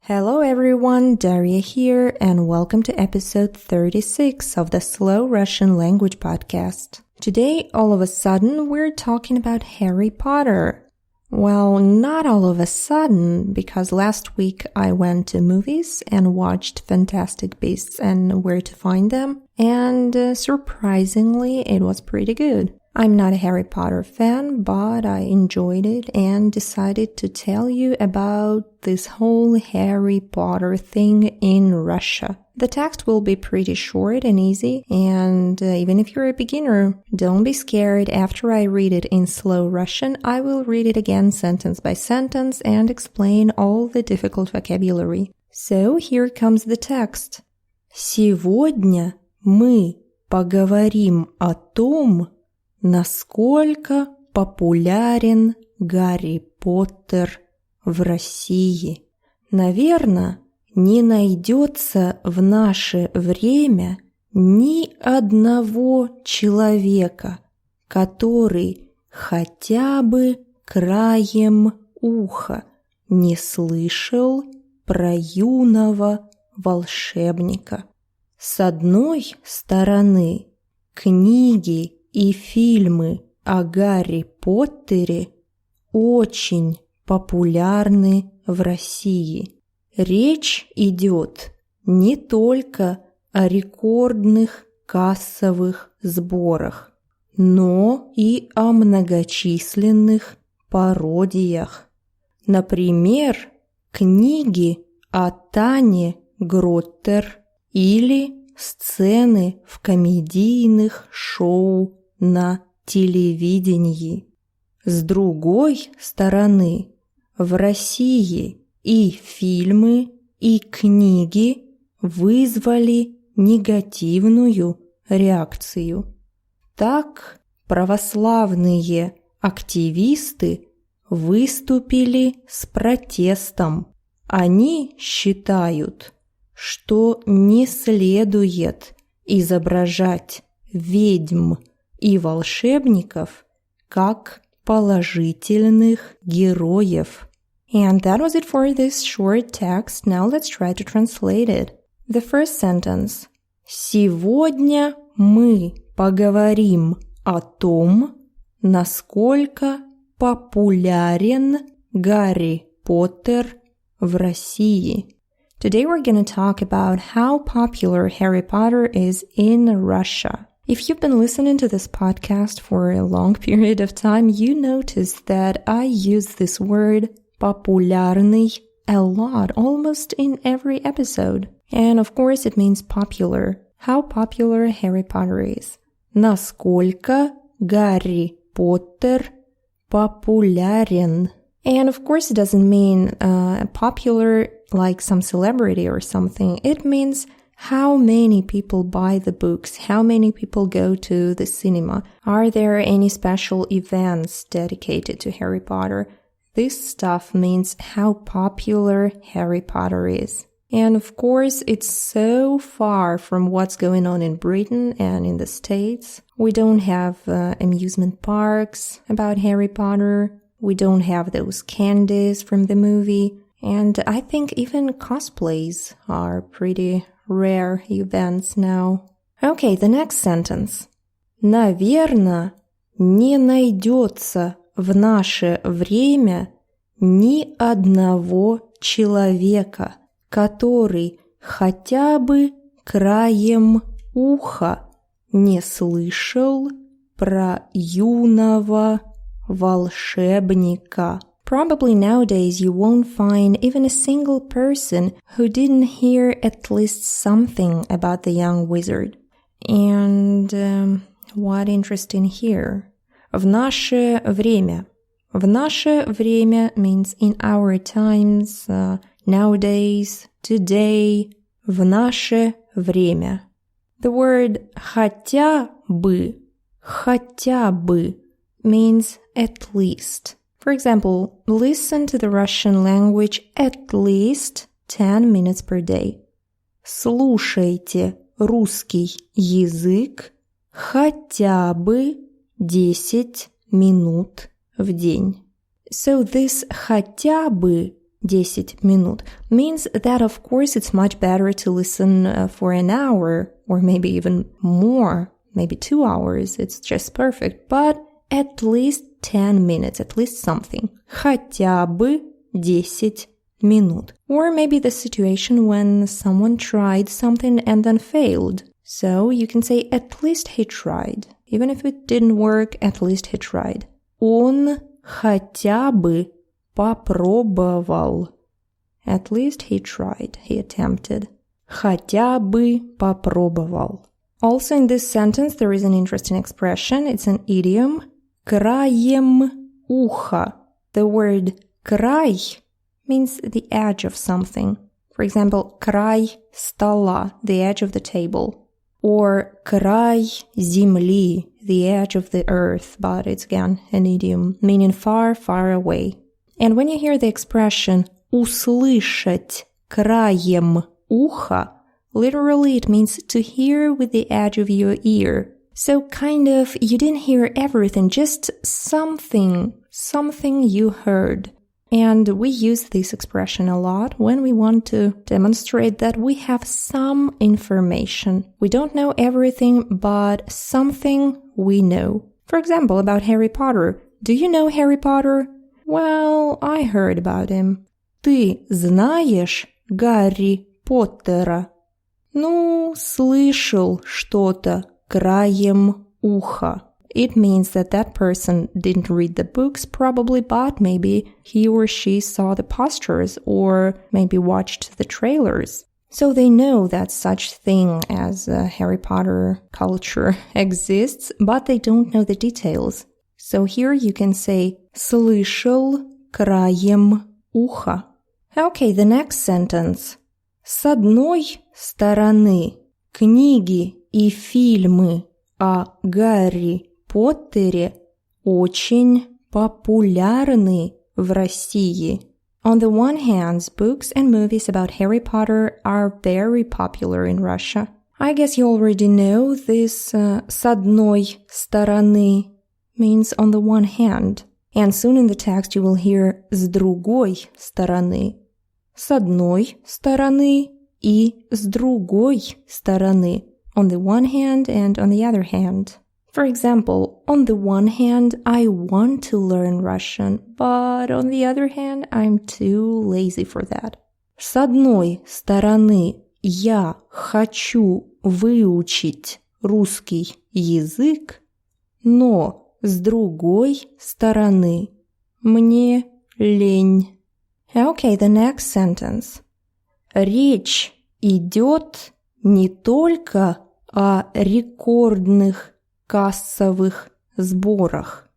Hello everyone, Daria here, and welcome to episode 36 of the Slow Russian Language Podcast. Today, all of a sudden, we're talking about Harry Potter. Well, not all of a sudden, because last week I went to movies and watched Fantastic Beasts and Where to Find Them, and surprisingly, it was pretty good. I'm not a Harry Potter fan, but I enjoyed it and decided to tell you about this whole Harry Potter thing in Russia. The text will be pretty short and easy, and even if you're a beginner, don't be scared. After I read it in slow Russian, I will read it again sentence by sentence and explain all the difficult vocabulary. So here comes the text. Сегодня мы поговорим о том, насколько популярен Гарри Поттер в России. Наверно, не найдётся в наше время ни одного человека, который хотя бы краем уха не слышал про юного волшебника. С одной стороны, книги и фильмы о Гарри Поттере очень популярны в России. Речь идёт не только о рекордных кассовых сборах, но и о многочисленных пародиях. Например, книги о Тане Гроттер или сцены в комедийных шоу на телевидении. С другой стороны, в России и фильмы, и книги вызвали негативную реакцию. Так, православные активисты выступили с протестом. Они считают, что не следует изображать ведьм и волшебников как положительных героев. And that was it for this short text. Now let's try to translate it. The first sentence. Сегодня мы поговорим о том, насколько популярен Гарри Поттер в России. Today we're going to talk about how popular Harry Potter is in Russia. If you've been listening to this podcast for a long period of time, you noticed that I use this word популярный a lot, almost in every episode. And of course it means popular. How popular Harry Potter is. Насколько Гарри Поттер популярен. And of course it doesn't mean popular like some celebrity or something. It means how many people buy the books, how many people go to the cinema. Are there any special events dedicated to Harry Potter? This stuff means how popular Harry Potter is. And of course, it's so far from what's going on in Britain and in the States. We don't have amusement parks about Harry Potter. We don't have those candies from the movie. And I think even cosplays are pretty rare events now. Okay, the next sentence. Наверно, не найдётся в наше время ни одного человека, который хотя бы краем уха не слышал про юного волшебника. Probably nowadays you won't find even a single person who didn't hear at least something about the young wizard. And what interesting here? В наше время. В наше время means in our times, nowadays, today. В наше время. The word хотя бы means at least. For example, listen to the Russian language at least 10 minutes per day. Слушайте русский язык хотя бы 10 минут в день. So this хотя бы 10 минут means that, of course, it's much better to listen for an hour or maybe even more, maybe 2 hours. It's just perfect. But at least 10 minutes, at least something. Хотя бы 10 минут. Or maybe the situation when someone tried something and then failed. So you can say, at least he tried. Even if it didn't work, at least he tried. Он хотя бы попробовал. At least he tried, he attempted. Хотя бы попробовал. Also in this sentence there is an interesting expression. It's an idiom. Краем уха. The word край means the edge of something. For example, край стола, the edge of the table. Or край земли, the edge of the earth, but it's again an idiom, meaning far, far away. And when you hear the expression услышать краем уха, literally it means to hear with the edge of your ear. So kind of, you didn't hear everything, just something you heard. And we use this expression a lot when we want to demonstrate that we have some information. We don't know everything, but something we know. For example, about Harry Potter. Do you know Harry Potter? Well, I heard about him. Ты знаешь Гарри Поттера? Ну, слышал что-то краем уха. It means that that person didn't read the books probably, but maybe he or she saw the posters or maybe watched the trailers. So they know that such thing as Harry Potter culture exists, but they don't know the details. So here you can say слышал краем уха. Okay, the next sentence. С одной стороны, книги и фильмы о Гарри Поттере очень популярны в России. On the one hand, books and movies about Harry Potter are very popular in Russia. I guess you already know this с одной стороны means on the one hand. And soon in the text you will hear с другой стороны. С одной стороны и с другой стороны. On the one hand and on the other hand. For example, on the one hand, I want to learn Russian, but on the other hand, I'm too lazy for that. С одной стороны, я хочу выучить русский язык, но с другой стороны, мне лень. Okay, the next sentence. Речь идёт не только о рекордных кассовых сборах,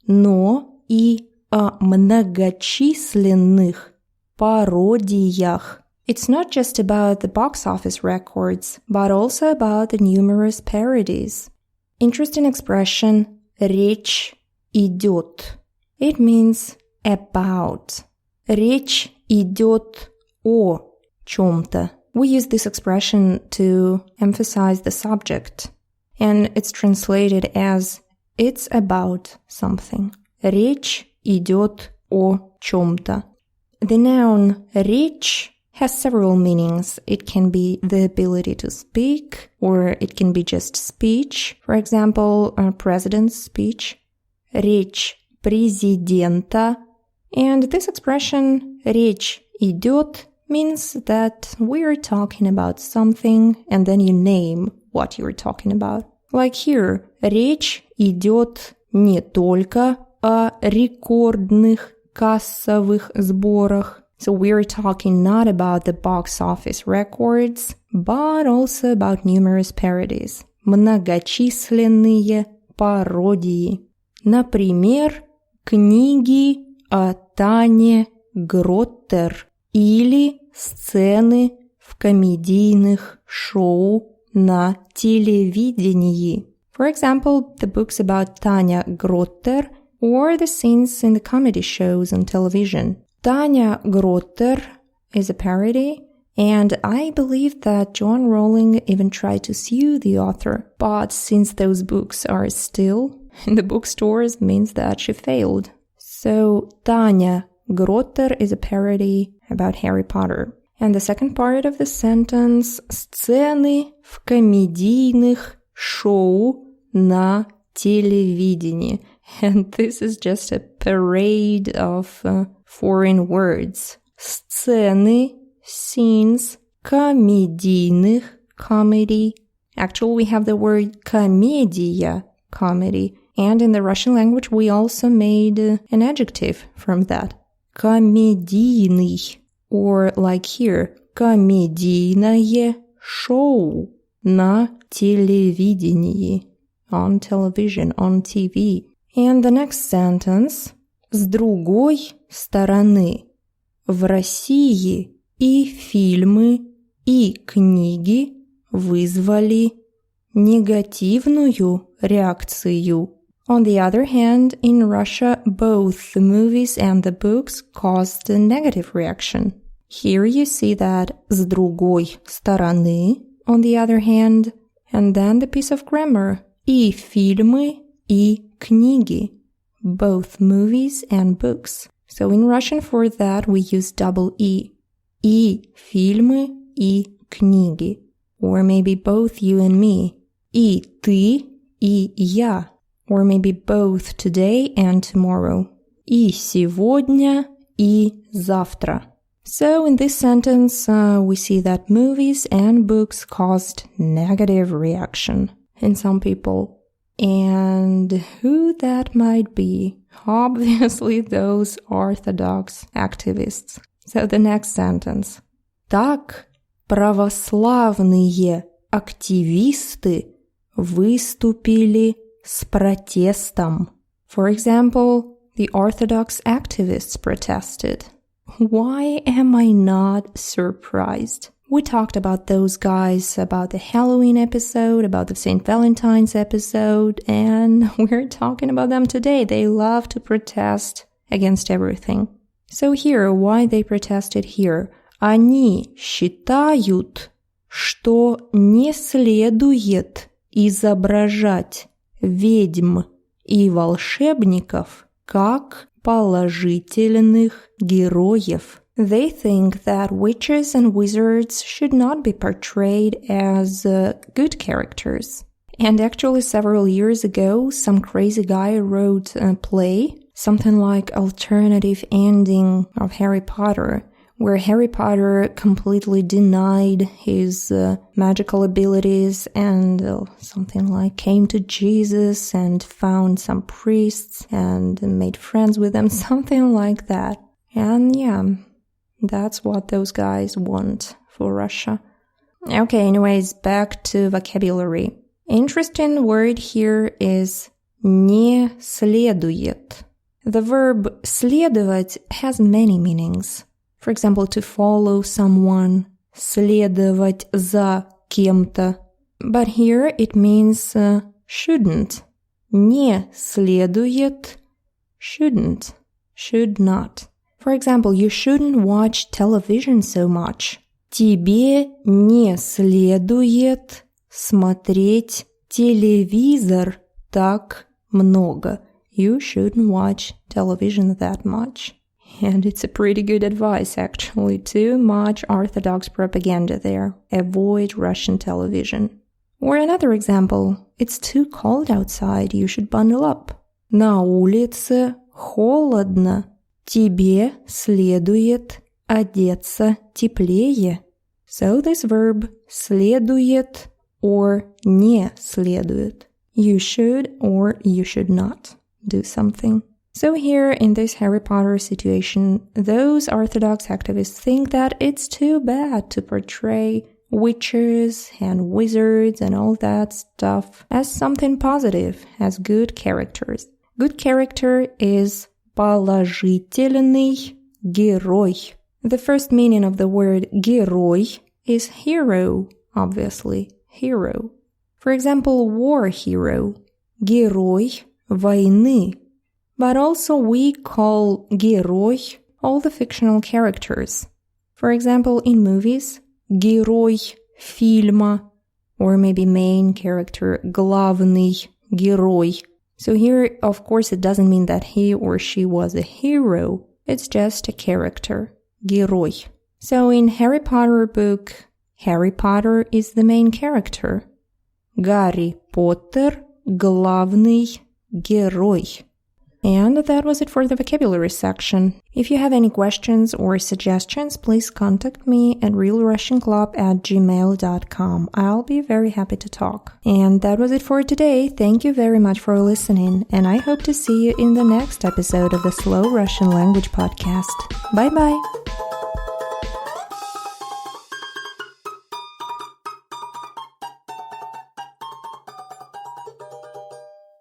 но и о многочисленных пародиях. It's not just about the box office records, but also about the numerous parodies. Interesting expression, речь идёт. It means about. Речь идёт о чём-то. We use this expression to emphasize the subject. And it's translated as it's about something. Речь идёт о чём-то. The noun речь has several meanings. It can be the ability to speak, or it can be just speech. For example, a president's speech. Речь президента. And this expression речь идёт means that we're talking about something and then you name what you're talking about. Like here, речь идёт не только о рекордных кассовых сборах. So we're talking not about the box office records, but also about numerous parodies. Многочисленные пародии. Например, книги о Тане Гроттер или сцены в комедийных шоу на телевидении. For example, the books about Tane Grottер or the scenes in the comedy shows on television. Tane Grottер is a parody, and I believe that Joan Rowling even tried to sue the author, but since those books are still in the bookstores, means that she failed. So Tane Гроттер is a parody about Harry Potter. And the second part of the sentence – сцены в комедийных шоу на телевидении. And this is just a parade of foreign words. Сцены, scenes, комедийных, comedy. Actually, we have the word комедия, comedy. And in the Russian language, we also made an adjective from that. Комедийный. Or like here, комедийное шоу на телевидении. On television, on TV. And the next sentence. С другой стороны, в России и фильмы, и книги вызвали негативную реакцию. On the other hand, in Russia, both the movies and the books caused a negative reaction. Here you see that с другой стороны, on the other hand, and then the piece of grammar. И фильмы, и книги. Both movies and books. So in Russian for that we use double E. И фильмы, и книги. Or maybe both you and me. И ты, и я. Or maybe both today and tomorrow. И сегодня, и завтра. So in this sentence, we see that movies and books caused negative reaction in some people. And who that might be? Obviously those Orthodox activists. So the next sentence. Так православные активисты выступили с протестом. For example, the Orthodox activists protested. Why am I not surprised? We talked about those guys, about the Halloween episode, about the St. Valentine's episode, and we're talking about them today. They love to protest against everything. So here, why they protested here? Они считают, что не следует изображать ведьм и волшебников как положительных героев. They think that witches and wizards should not be portrayed as good characters. And actually several years ago, some crazy guy wrote a play, something like alternative ending of Harry Potter, where Harry Potter completely denied his magical abilities and something like came to Jesus and found some priests and made friends with them, something like that. And yeah, that's what those guys want for Russia. Okay, anyways, back to vocabulary. Interesting word here is не следует. The verb следовать has many meanings. For example, to follow someone, следовать за кем-то. But here it means shouldn't. Не следует, shouldn't, should not. For example, you shouldn't watch television so much. Тебе не следует смотреть телевизор так много. You shouldn't watch television that much. And it's a pretty good advice, actually. Too much Orthodox propaganda there. Avoid Russian television. Or another example. It's too cold outside. You should bundle up. На улице холодно. Тебе следует одеться теплее. So this verb следует or не следует. You should or you should not do something. So here in this Harry Potter situation, those Orthodox activists think that it's too bad to portray witches and wizards and all that stuff as something positive, as good characters. Good character is положительный герой. The first meaning of the word герой is hero, obviously, hero. For example, war hero, герой войны. But also we call герой all the fictional characters. For example, in movies, герой фильма, or maybe main character, главный герой. So here, of course, it doesn't mean that he or she was a hero, it's just a character, герой. So in Harry Potter book, Harry Potter is the main character. Гарри Поттер – главный герой. And that was it for the vocabulary section. If you have any questions or suggestions, please contact me at realrussianclub@gmail.com. I'll be very happy to talk. And that was it for today. Thank you very much for listening, and I hope to see you in the next episode of the Slow Russian Language Podcast. Bye-bye!